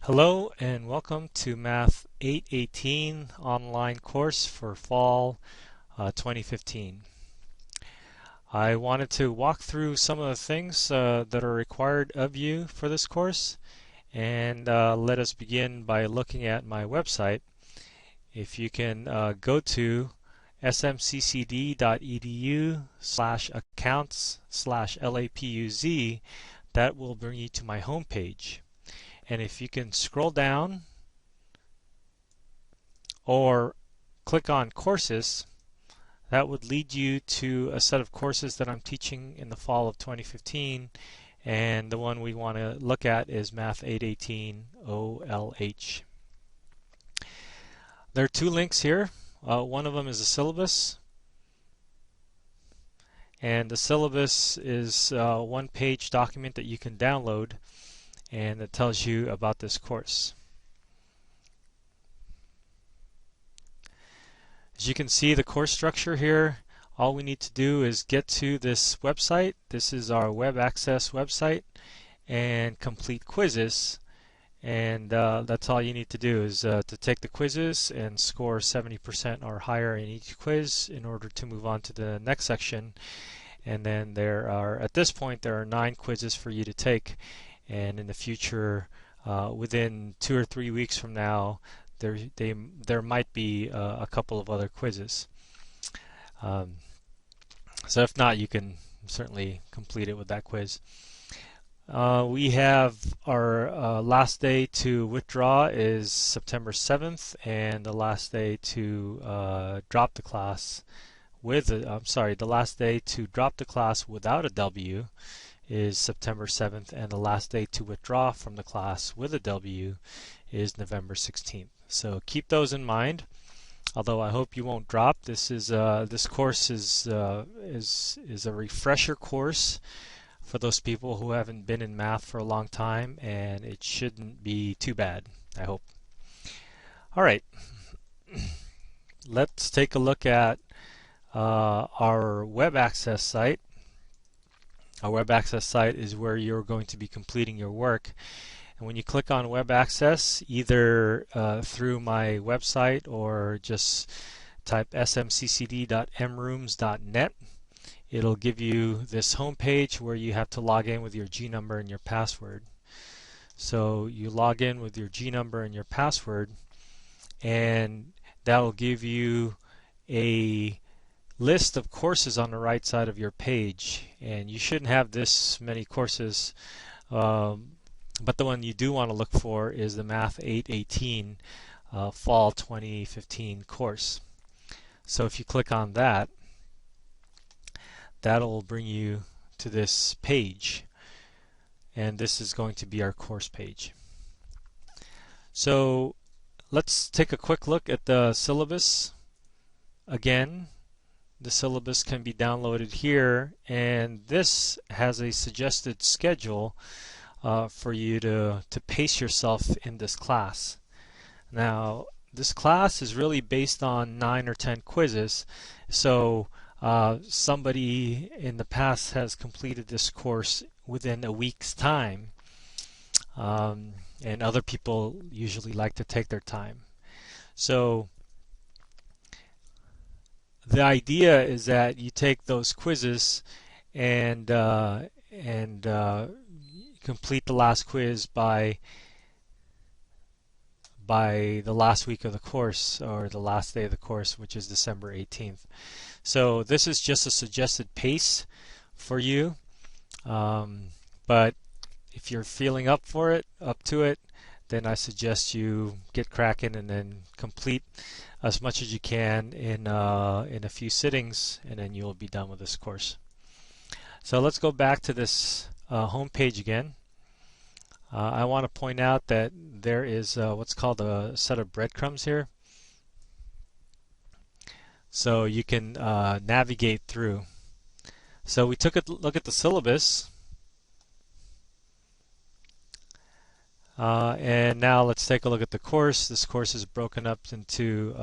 Hello and welcome to Math 818 online course for fall 2015. I wanted to walk through some of the things that are required of you for this course, and let us begin by looking at my website. If you can go to smccd.edu/accounts/lapuz, that will bring you to my homepage. And if you can scroll down or click on courses, that would lead you to a set of courses that I'm teaching in the fall of 2015, and the one we want to look at is Math 818 OLH. There are two links here. One of them is a syllabus, and the syllabus is a one-page document that you can download, and it tells you about this course. As you can see, the course structure here, all we need to do is get to this website. This is our web access website, and complete quizzes. And that's all you need to do is to take the quizzes and score 70% or higher in each quiz in order to move on to the next section. And then at this point, there are 9 quizzes for you to take. And in the future, within 2 or 3 weeks from now, there might be a couple of other quizzes. So if not, you can certainly complete it with that quiz. We have our last day to withdraw is September 7th, and the last day to drop the class the last day to drop the class without a W is September 7th, and the last day to withdraw from the class with a W is November 16th. So keep those in mind. Although I hope you won't drop. This course is a refresher course for those people who haven't been in math for a long time, and it shouldn't be too bad, I hope. All right, let's take a look at our web access site. Our web access site is where you're going to be completing your work. And when you click on web access, either through my website or just type smccd.mrooms.net, it'll give you this home page where you have to log in with your G number and your password. So you log in with your G number and your password, and that will give you a list of courses on the right side of your page. And you shouldn't have this many courses, but the one you do want to look for is the Math 818 Fall 2015 course. So if you click on that, that'll bring you to this page, and this is going to be our course page. So let's take a quick look at the syllabus. Again, the syllabus can be downloaded here, and this has a suggested schedule for you to pace yourself in this class. Now, this class is really based on 9 or 10 quizzes, so somebody in the past has completed this course within a week's time, and other people usually like to take their time. So the idea is that you take those quizzes and complete the last quiz by the last week of the course, or the last day of the course, which is December 18th. So this is just a suggested pace for you, but if you're feeling up to it, then I suggest you get cracking and then complete as much as you can in a few sittings, and then you'll be done with this course. So let's go back to this home page again. I want to point out that there is what's called a set of breadcrumbs here, so you can navigate through. So we took a look at the syllabus, and now let's take a look at the course. This course is broken up into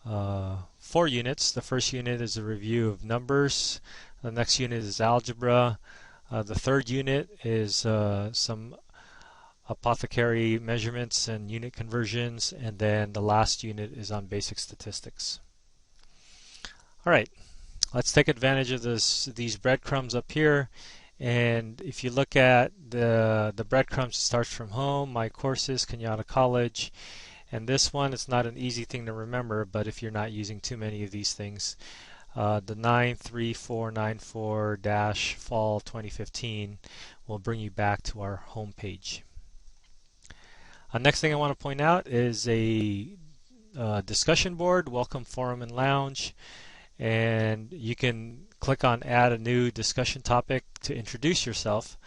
4 units. The first unit is a review of numbers. The next unit is algebra. The third unit is some apothecary measurements and unit conversions, and then the last unit is on basic statistics. All right, let's take advantage of these breadcrumbs up here. And if you look at the breadcrumbs, it starts from home, my courses, Cañada College. And this one, it's not an easy thing to remember, but if you're not using too many of these things, the 93494-fall 2015 will bring you back to our home page. Next thing I want to point out is a discussion board, welcome forum and lounge, and you can click on add a new discussion topic to introduce yourself,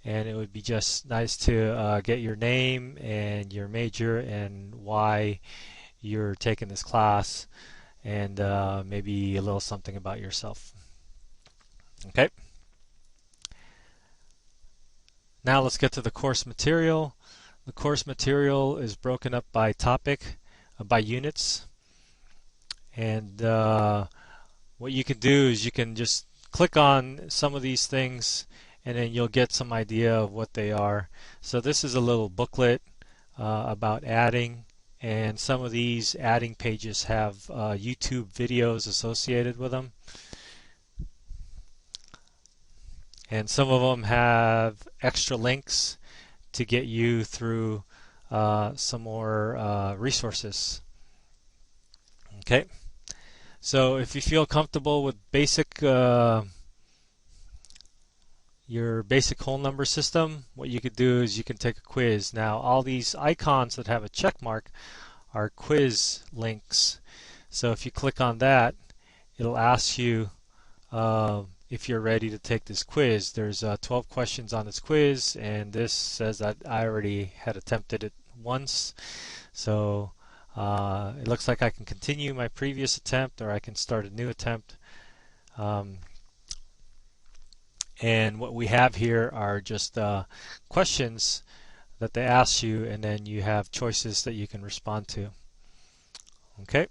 and it would be just nice to get your name and your major and why you're taking this class, and maybe a little something about yourself. Okay. Now let's get to the course material. The course material is broken up by topic, by units, and what you can do is you can just click on some of these things and then you'll get some idea of what they are. So this is a little booklet about adding, and some of these adding pages have YouTube videos associated with them, and some of them have extra links to get you through some more resources. Okay, so if you feel comfortable with your basic whole number system, what you could do is you can take a quiz. Now all these icons that have a check mark are quiz links. So if you click on that, it'll ask you if you're ready to take this quiz. There's 12 questions on this quiz, and this says that I already had attempted it once. So it looks like I can continue my previous attempt, or I can start a new attempt. And what we have here are just questions that they ask you, and then you have choices that you can respond to. Okay.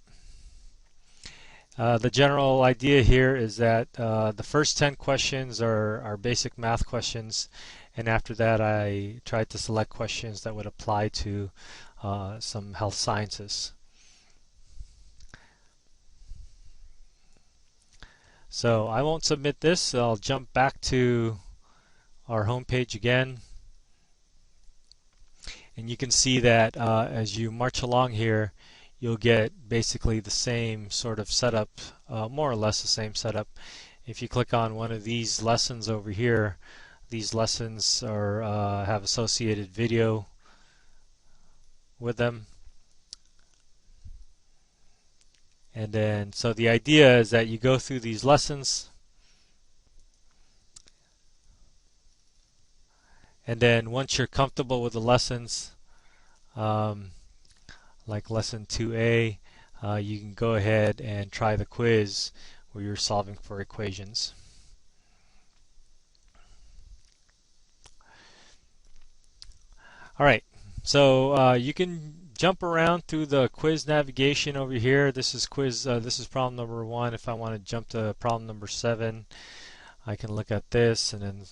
The general idea here is that the first 10 questions are basic math questions, and after that I tried to select questions that would apply to some health sciences. So I won't submit this. I'll jump back to our home page again, and you can see that as you march along here, you'll get basically the same sort of setup, more or less the same setup. If you click on one of these lessons over here, these lessons are have associated video with them. And then, so the idea is that you go through these lessons, and then once you're comfortable with the lessons, like lesson 2A, you can go ahead and try the quiz where you're solving for equations. Alright, so you can jump around through the quiz navigation over here. This is this is problem number 1. If I want to jump to problem number 7, I can look at this and then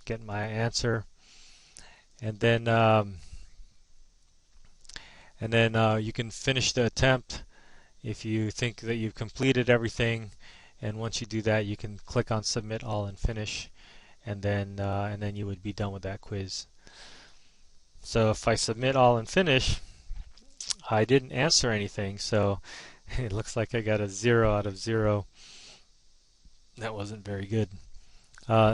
get my answer. And then you can finish the attempt if you think that you've completed everything. And once you do that, you can click on Submit All and Finish, and then you would be done with that quiz. So if I submit all and finish, I didn't answer anything, so it looks like I got a 0 out of 0. That wasn't very good.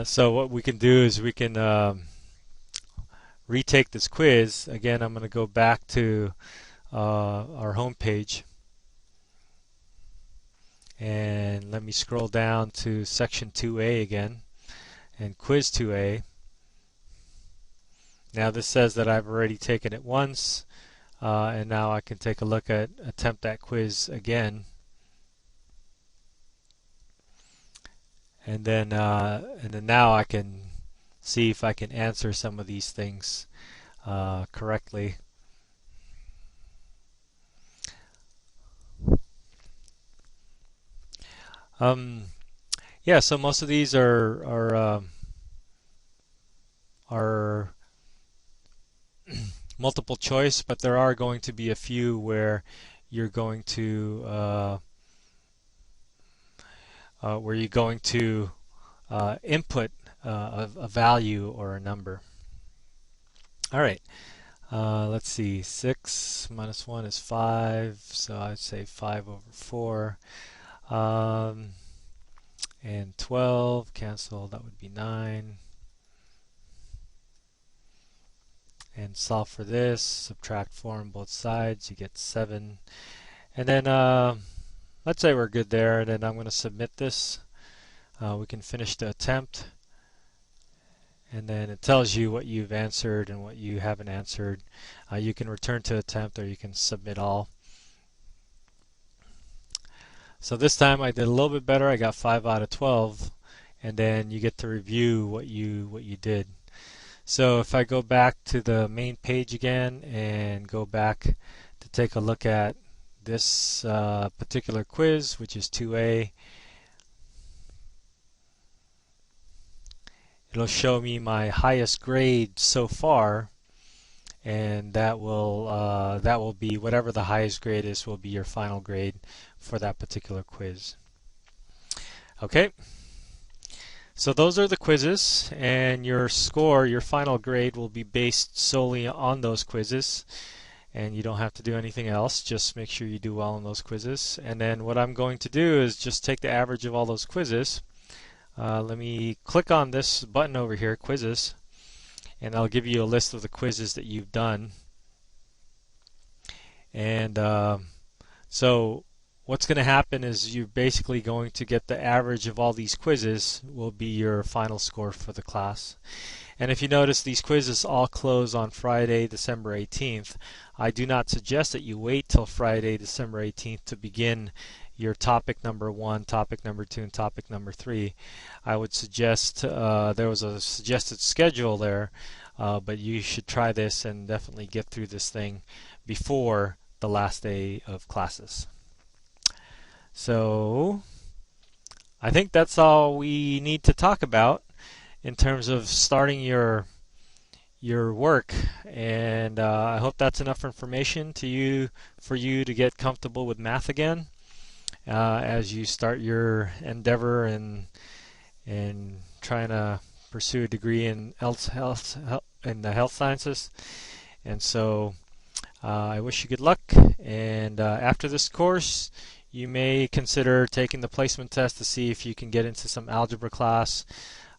So what we can do is we can retake this quiz. Again, I'm going to go back to our home page, and let me scroll down to section 2A again, and quiz 2A. Now this says that I've already taken it once, and now I can take a look at attempt that quiz again, and then now I can see if I can answer some of these things correctly. Yeah, so most of these are multiple choice, but there are going to be a few where you're going to input a value or a number. All right. Let's see. 6 minus 1 is 5, so I'd say 5 over 4. And 12, cancel, that would be 9. And solve for this, subtract 4 on both sides, you get 7. And then let's say we're good there, and then I'm going to submit this. We can finish the attempt. And then it tells you what you've answered and what you haven't answered. You can return to attempt or you can submit all. So this time I did a little bit better. I got 5 out of 12, and then you get to review what you did. So if I go back to the main page again and go back to take a look at this particular quiz, which is 2A, it'll show me my highest grade so far, and that will be whatever the highest grade is will be your final grade for that particular quiz. Okay, so those are the quizzes, and your score, your final grade, will be based solely on those quizzes, and you don't have to do anything else. Just make sure you do well on those quizzes. And then what I'm going to do is just take the average of all those quizzes. Let me click on this button over here, quizzes, and I'll give you a list of the quizzes that you've done. And so what's going to happen is you're basically going to get the average of all these quizzes will be your final score for the class. And if you notice, these quizzes all close on Friday, December 18th. I do not suggest that you wait till Friday, December 18th to begin your topic number 1, topic number 2, and topic number 3. I would suggest there was a suggested schedule there, but you should try this and definitely get through this thing before the last day of classes. So I think that's all we need to talk about in terms of starting your work, and I hope that's enough information for you to get comfortable with math again as you start your endeavor in trying to pursue a degree in the health sciences. And so I wish you good luck, and after this course you may consider taking the placement test to see if you can get into some algebra class,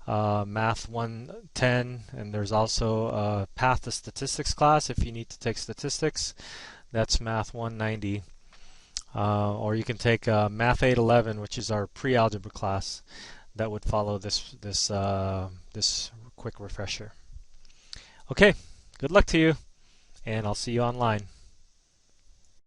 Math 110, and there's also a Path to Statistics class if you need to take statistics. That's Math 190. Or you can take Math 811, which is our pre-algebra class that would follow this quick refresher. Okay, good luck to you, and I'll see you online.